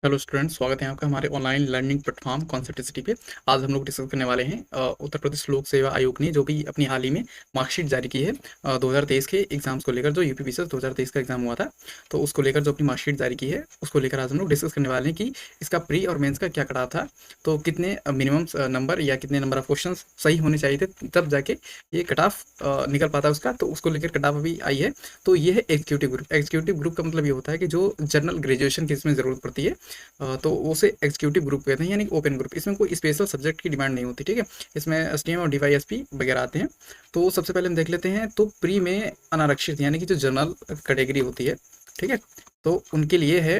Hello students, स्वागत है आपका हमारे online learning platform concept city पे। आज हम लोग डिस्कस करने वाले हैं उत्तर प्रदेश लोक सेवा आयोग ने जो भी अपनी हाल ही में मार्कशीट जारी की है 2023 के एग्जाम्स को लेकर, जो यूपी बीसीएस 2023 का एग्जाम हुआ था, तो उसको लेकर जो अपनी मार्कशीट जारी की है उसको लेकर आज हम लोग डिस्कस करने वाले हैं कि इसका प्री और मेंस का क्या कटा था, तो कितने मिनिमम नंबर या कितने नंबर ऑफ क्वेश्चन सही होने चाहिए थे तब जाके ये कट ऑफ निकल पाता है उसका। तो उसको लेकर कट ऑफ अभी आई है। तो ये है एग्जीक्यूटिव ग्रुप। एग्जीक्यूटिव ग्रुप का मतलब ये होता है कि जो जनरल ग्रेजुएशन की इसमें ज़रूरत पड़ती है, तो उसे एग्जीक्यूटिव ग्रुप कहते हैं, यानी ओपन ग्रुप। इसमें कोई स्पेशल सब्जेक्ट की डिमांड नहीं होती, ठीक है। इसमें एसटीएम और डीवाईएसपी वगैरह आते हैं। तो सबसे पहले हम देख लेते हैं, तो प्री में अनारक्षित यानी कि जो जनरल कैटेगरी होती है, ठीक है, तो उनके लिए है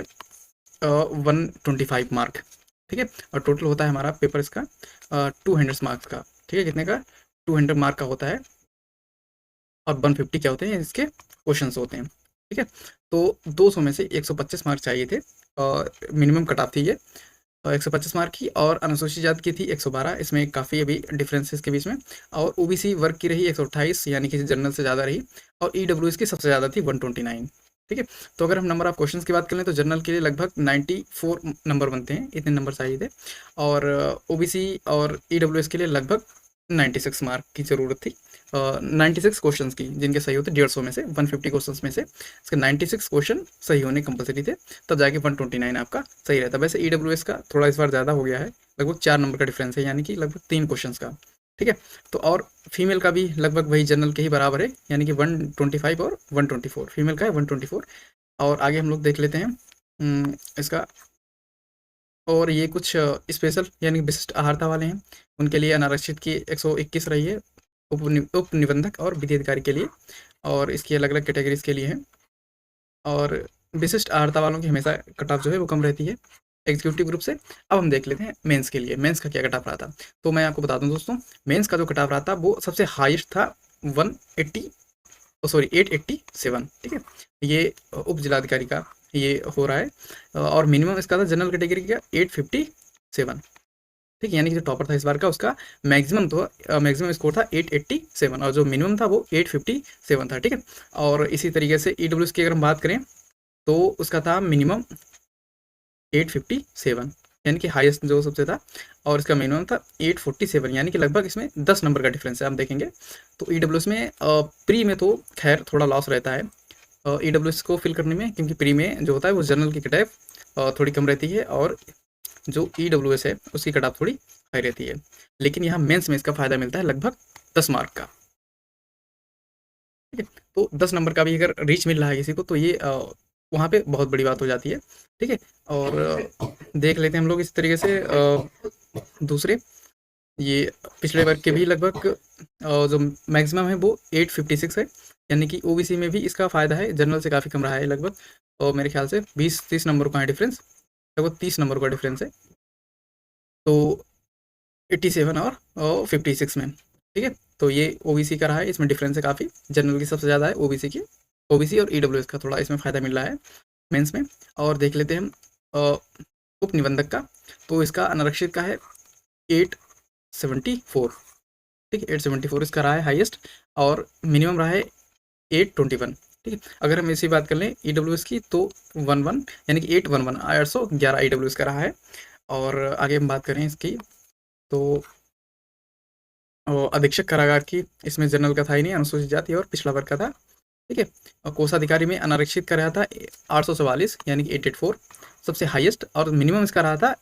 125 मार्क, ठीक है। और टोटल होता है हमारा पेपर इसका 200 मार्क्स का, ठीक है। कितने का? 200 मार्क का होता है। और 150 क्या होते हैं? इसके क्वेश्चंस होते हैं, ठीक है। तो 200 में से 125 मार्क चाहिए थे और मिनिमम कट ऑफ थी ये 125 मार्क की। और अनुसूचित जाति की थी 112। इसमें काफ़ी अभी डिफरेंस है इसके बीच में। और ओबीसी वर्ग की रही 128, यानी कि जनरल से ज़्यादा रही। और ईडब्ल्यूएस की सबसे ज़्यादा थी 129, ठीक है। तो अगर हम नंबर ऑफ क्वेश्चंस की बात करें तो जनरल के लिए लगभग 94 नंबर बनते हैं, इतने नंबर चाहिए थे। और ओबीसी और ईडब्ल्यूएस के लिए लगभग 96 मार्क की ज़रूरत थी। 96 क्वेश्चंस की, जिनके सही होते 150 में से 150 क्वेश्चंस में से इसके 96 क्वेश्चन सही होने कंपलसरी थे, तब जाके 129 आपका सही रहता। वैसे ईडब्ल्यूएस का थोड़ा इस बार ज़्यादा हो गया है, लगभग 4 नंबर का डिफरेंस है, यानी कि लगभग 3 क्वेश्चंस का, ठीक है। तो और फीमेल का भी लगभग वही जनरल के ही बराबर है, यानी कि 125 और 124। फीमेल का है 124। और आगे हम लोग देख लेते हैं इसका। और ये कुछ स्पेशल यानी विशिष्ट अहर्ता वाले हैं, उनके लिए अनारक्षित की 121 रही है, उप निबंधक और विधि अधिकारी के लिए। और इसकी अलग अलग कैटेगरीज के लिए है। और विशिष्ट अहर्ता वालों की हमेशा कट ऑफ जो है वो कम रहती है एग्जीक्यूटिव ग्रुप से। अब हम देख लेते हैं मेंस के लिए, मेंस का क्या कट ऑफ रहा था। तो मैं आपको बता दूं दोस्तों, मेंस का जो कट ऑफ रहा था वो सबसे हाईएस्ट था 180, सॉरी 887, ठीक है। ये उप जिलाधिकारी का ये हो रहा है। और मिनिमम इसका था जनरल कैटेगरी का 857, ठीक है। यानी कि जो टॉपर था इस बार का, उसका मैक्सिमम तो मैक्सिमम स्कोर था 887 और जो मिनिमम था वो 857 था, ठीक है। और इसी तरीके से ईडब्ल्यूएस की अगर हम बात करें तो उसका था मिनिमम 857, यानी कि हाईएस्ट जो सबसे था। और इसका मिनिमम था 847, यानी कि लगभग इसमें 10 नंबर का डिफरेंस है। हम देखेंगे तो ईडब्ल्यूएस में प्री में तो खैर थोड़ा लॉस रहता है ईडब्ल्यूएस को फिल करने में, क्योंकि प्री में जो होता है वो जनरल की कट थोड़ी कम रहती है और जो ईडब्ल्यूएस है उसकी कट ऑफ थोड़ी हाई रहती है। लेकिन यहाँ मेंस में इसका फायदा मिलता है लगभग 10 मार्क का, ठीक है। तो 10 नंबर का भी अगर रीच मिल रहा है किसी को तो ये वहाँ पे बहुत बड़ी बात हो जाती है, ठीक है। और देख लेते हैं हम लोग इस तरीके से दूसरे ये पिछड़े वर्ग के भी लगभग जो मैक्सिमम है वो 856 है, यानी कि ओबीसी में भी इसका फायदा है, जनरल से काफ़ी कम रहा है लगभग। और मेरे ख्याल से 20-30 नंबर का है डिफरेंस, लगभग 30 नंबर का डिफरेंस है। तो 87 और 56 में, ठीक है। तो ये ओबीसी का रहा है, इसमें डिफरेंस है काफ़ी, जनरल की सबसे ज़्यादा है ओबीसी की। ओबीसी और ईडब्ल्यूएस का थोड़ा इसमें फ़ायदा मिल रहा है मेंस में। और देख लेते हैं हम उप निबंधक का। तो इसका अनारक्षित का है 874, ठीक है। 874 इसका रहा है हाईएस्ट। और मिनिमम रहा है 821, ठीक है। अगर हम इसी बात कर लें ईडब्ल्यूएस की तो 11, यानी कि 811 811 ईडब्ल्यूएस का रहा है। और आगे हम बात करें इसकी तो अधीक्षक कारागार की, इसमें जनरल का था ही नहीं, अनुसूचित जाति और पिछड़ा वर्ग का था, ठीक है। और कोषाधिकारी में अनारक्षित का रहा था 844, यानी कि 884 सबसे हाईएस्ट। और मिनिमम इसका रहा था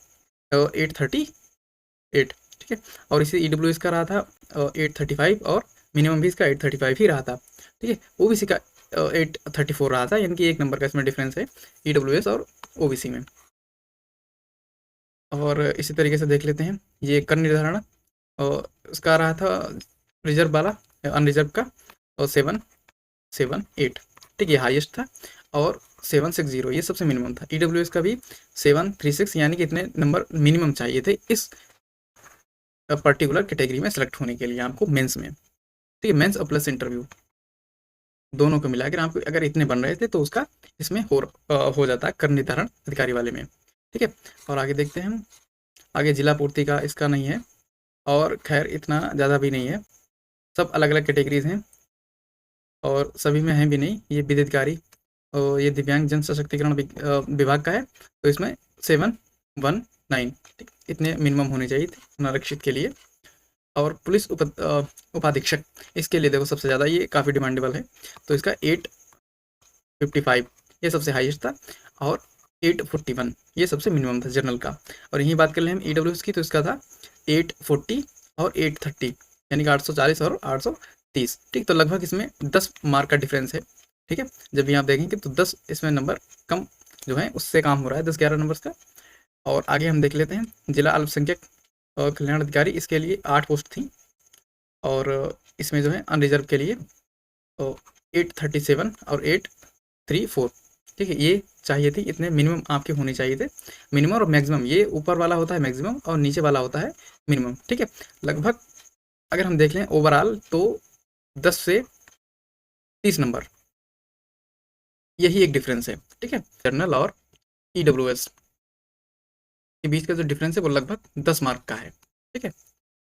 838, ठीक है। और इसी ईडब्ल्यूएस का रहा था 835 और मिनिमम भी इसका 835 ही रहा था, ठीक है। ओबीसी का 834 रहा था, यानी कि 1 नंबर का इसमें डिफरेंस है ईडब्ल्यूएस और ओबीसी में। और इसी तरीके से देख लेते हैं ये कर निर्धारण, उसका रहा था रिजर्व वाला अनरिजर्व का, और 778, ठीक है, हाईएस्ट था। और 760 ये सबसे मिनिमम था। ईडब्ल्यूएस का भी 736, यानी कि इतने नंबर मिनिमम चाहिए थे इस पर्टिकुलर कैटेगरी में सेलेक्ट होने के लिए आपको मेंस में, ठीक है। मेंस और प्लस इंटरव्यू दोनों को मिलाकर आपको अगर इतने बन रहे थे तो उसका इसमें हो जाता है कर निर्धारण अधिकारी वाले में, ठीक है। और आगे देखते हैं हम, आगे जिला पूर्ति का इसका नहीं है, और खैर इतना ज़्यादा भी नहीं है, सब अलग अलग कैटेगरीज हैं और सभी में हैं भी नहीं। ये विधि अधिकारी और ये दिव्यांग जन सशक्तिकरण विभाग का है, तो इसमें 719, ठीक, इतने मिनिमम होने चाहिए थे अनारक्षित के लिए। और पुलिस उपाधीक्षक, इसके लिए देखो सबसे ज़्यादा ये काफ़ी डिमांडेबल है, तो इसका 855 ये सबसे हाईएस्ट था, और 841 ये सबसे मिनिमम था जनरल का। और यही बात कर ले हम ईडब्ल्यूएस की, तो इसका था 840 और 830, यानी कि 840 और 830, ठीक। तो लगभग इसमें 10 मार्क का डिफरेंस है, ठीक है। जब यहाँ आप देखेंगे तो 10 इसमें नंबर कम जो है उससे काम हो रहा है, 10-11 नंबर का। और आगे हम देख लेते हैं जिला अल्पसंख्यक कल्याण अधिकारी, इसके लिए 8 पोस्ट थी, और इसमें जो है अनरिजर्व के लिए 837 और 834, ठीक है, ये चाहिए थी, इतने मिनिमम आपके होने चाहिए थे। मिनिमम और मैक्सिमम, ये ऊपर वाला होता है मैक्सिमम और नीचे वाला होता है मिनिमम, ठीक है। लगभग अगर हम देख लें ओवरऑल तो 10 से 30 नंबर, यही एक डिफरेंस है, ठीक है। जनरल और ईडब्ल्यूएस के बीच का जो डिफरेंस है वो लगभग 10 मार्क का है, ठीक है।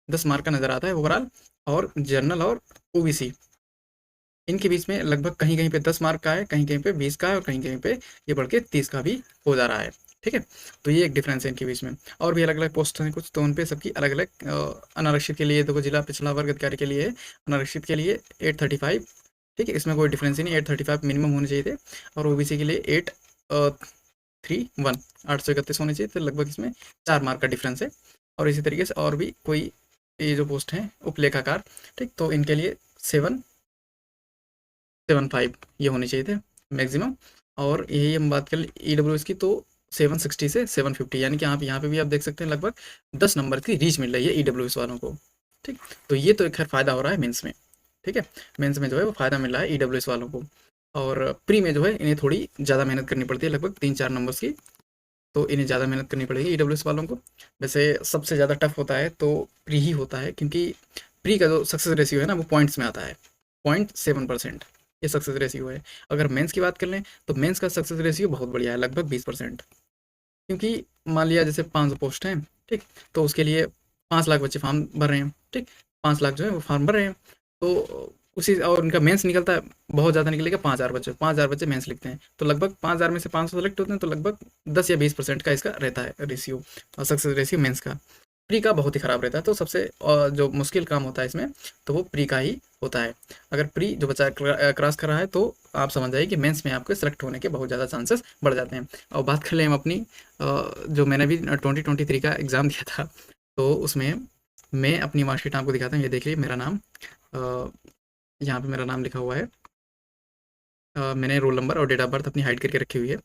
10 मार्क का नज़र आता है ओवरऑल। और जनरल और ओबीसी इनके बीच में लगभग कहीं कहीं पे 10 मार्क का है, कहीं कहीं पे 20 का है, और कहीं कहीं पे ये बढ़ के 30 का भी हो जा रहा है, ठीक है। तो ये एक डिफरेंस है इनके बीच में। और भी अलग अलग पोस्ट हैं कुछ, तो उन पे सबकी अलग अलग। अनारक्षित के लिए देखो जिला पिछड़ा वर्ग अधिकारी के लिए, अनारक्षित के लिए 835, ठीक है, इसमें कोई डिफरेंस ही नहीं, 835 मिनिमम होने चाहिए थे। और ओबीसी के लिए 831 831 होने चाहिए, तो लगभग इसमें 4 मार्क का डिफरेंस है। और इसी तरीके से और भी कोई ये जो पोस्ट हैं उपलेखाकार, ठीक, तो इनके लिए 775 ये होने चाहिए थे मैक्सिमम। और यही हम बात करें ईडब्ल्यूएस की, तो 760 से 750, यानी कि यहाँ पे भी आप देख सकते हैं लगभग 10 नंबर की रीच मिल रही है ईडब्ल्यूएस वालों को, ठीक। तो ये तो एक खैर फ़ायदा हो रहा है मेंस में, ठीक है। मेंस में जो है वो फ़ायदा मिल रहा है ईडब्ल्यूएस वालों को। और प्री में जो है इन्हें थोड़ी ज़्यादा मेहनत करनी पड़ती है, लगभग 3-4 नंबर्स की, तो इन्हें ज़्यादा मेहनत करनी पड़ेगी ईडब्ल्यूएस वालों को। वैसे सबसे ज़्यादा टफ होता है तो प्री ही होता है, क्योंकि प्री का जो सक्सेस रेशियो है ना वो पॉइंट्स में आता है, 0.7% ये सक्सेस रेशियो है। अगर मेंस की बात कर लें तो मेंस का सक्सेस रेशियो बहुत बढ़िया है, लगभग 20%। क्योंकि मान लिया जैसे 500 पोस्ट हैं, ठीक, तो उसके लिए 5 लाख बच्चे फॉर्म भर रहे हैं, ठीक, 5 लाख जो है वो फॉर्म भर रहे हैं, तो उसी और उनका मेंस निकलता है, बहुत ज़्यादा निकलेगा 5,000 बच्चे मेंस लिखते हैं, तो लगभग 5,000 में से 500 सेलेक्ट होते हैं, तो लगभग 10 या 20% का इसका रहता है रेशियो, सक्सेस रेशियो मेंस का। प्री का बहुत ही ख़राब रहता है, तो सबसे जो मुश्किल काम होता है इसमें, तो वो प्री का ही होता है। अगर प्री जो बच्चा क्रॉस कर रहा है, तो आप समझ जाइए कि मेंस में आपके सेलेक्ट होने के बहुत ज़्यादा चांसेस बढ़ जाते हैं। और बात कर लें हम अपनी जो मैंने भी 2023 का एग्ज़ाम दिया था, तो उसमें मैं अपनी मार्कशीट आपको दिखाता हूँ, ये देखिए मेरा नाम, यहाँ पे मेरा नाम लिखा हुआ है। मैंने रोल नंबर और डेट ऑफ बर्थ अपनी हाइड करके रखी हुई है,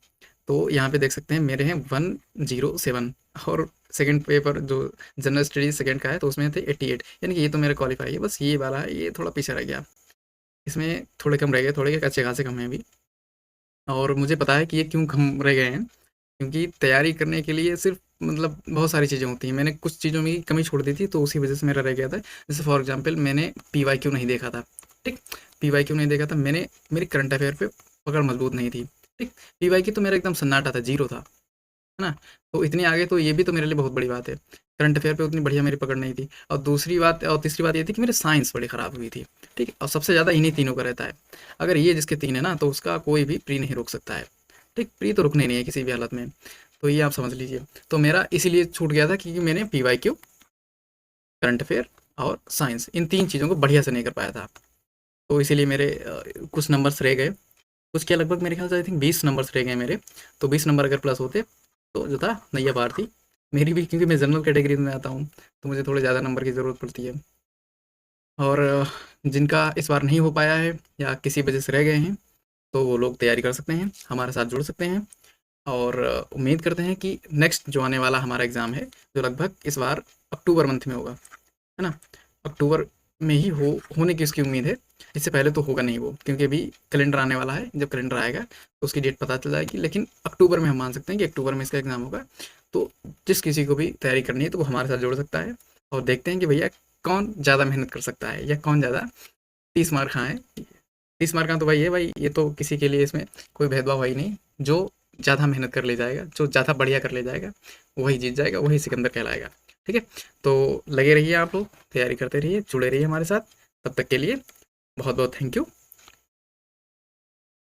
तो यहाँ पे देख सकते हैं मेरे हैं 107, और सेकंड पेपर जो जनरल स्टडीज सेकंड का है, तो उसमें थे 88, यानी कि ये तो मेरा क्वालिफाई है। बस ये वाला है, ये थोड़ा पीछे रह गया, इसमें थोड़े कम रह गए, थोड़े अच्छे खासे कम हैं अभी। और मुझे पता है कि ये क्यों कम रह गए हैं, क्योंकि तैयारी करने के लिए सिर्फ मतलब बहुत सारी चीज़ें होती हैं, मैंने कुछ चीज़ों में कमी छोड़ दी थी, तो उसी वजह से मेरा रह गया था। जैसे फॉर एग्जांपल मैंने पीवाईक्यू नहीं देखा था, ठीक, पीवाईक्यू नहीं देखा था मैंने, मेरी करंट अफेयर पे पकड़ मजबूत नहीं थी, ठीक। पीवाईक्यू तो मेरा एकदम सन्नाटा था, जीरो था, है ना। तो इतनी आगे, तो ये भी तो मेरे लिए बहुत बड़ी बात है। करंट अफेयर पे उतनी बढ़िया मेरी पकड़ नहीं थी। और दूसरी बात और तीसरी बात ये थी कि मेरी साइंस बड़ी ख़राब हुई थी, ठीक है। और सबसे ज़्यादा इन्हीं तीनों का रहता है, अगर ये जिसके 3 है ना, तो उसका कोई भी प्री नहीं रोक सकता है, ठीक। प्री तो रुकने नहीं है किसी भी हालत में, तो ये आप समझ लीजिए। तो मेरा इसीलिए छूट गया था क्योंकि मैंने पीवाईक्यू, करंट अफेयर और साइंस, इन 3 चीज़ों को बढ़िया से नहीं कर पाया था, तो इसीलिए मेरे कुछ नंबर्स रह गए। कुछ क्या, लगभग मेरे ख्याल से आई थिंक 20 नंबर्स रह गए मेरे, तो 20 नंबर अगर प्लस होते तो जो था नैया पार थी मेरी भी, क्योंकि मैं जनरल कैटेगरी में आता हूँ, तो मुझे थोड़े ज़्यादा नंबर की ज़रूरत पड़ती है। और जिनका इस बार नहीं हो पाया है या किसी वजह से रह गए हैं, तो वो लोग तैयारी कर सकते हैं, हमारे साथ जुड़ सकते हैं। और उम्मीद करते हैं कि नेक्स्ट जो आने वाला हमारा एग्ज़ाम है, जो लगभग इस बार अक्टूबर मंथ में होगा, है ना, अक्टूबर में ही होने की उसकी उम्मीद है। इससे पहले तो होगा नहीं वो, क्योंकि अभी कैलेंडर आने वाला है, जब कैलेंडर आएगा तो उसकी डेट पता चल जाएगी, लेकिन अक्टूबर में हम मान सकते हैं कि अक्टूबर में इसका एग्ज़ाम होगा। तो जिस किसी को भी तैयारी करनी है तो वो हमारे साथ जुड़ सकता है, और देखते हैं कि भैया कौन ज़्यादा मेहनत कर सकता है, या कौन ज़्यादा 30 मार्क खाएँ। 30 मार्क का तो भाई है भाई, ये तो किसी के लिए इसमें कोई भेदभाव है ही नहीं, जो ज़्यादा मेहनत कर ले जाएगा, जो ज़्यादा बढ़िया कर ले जाएगा, वही जीत जाएगा, वही सिकंदर कहलाएगा, ठीक है। तो लगे रहिए आप लोग, तैयारी करते रहिए, जुड़े रहिए हमारे साथ, तब तक के लिए बहुत बहुत थैंक यू।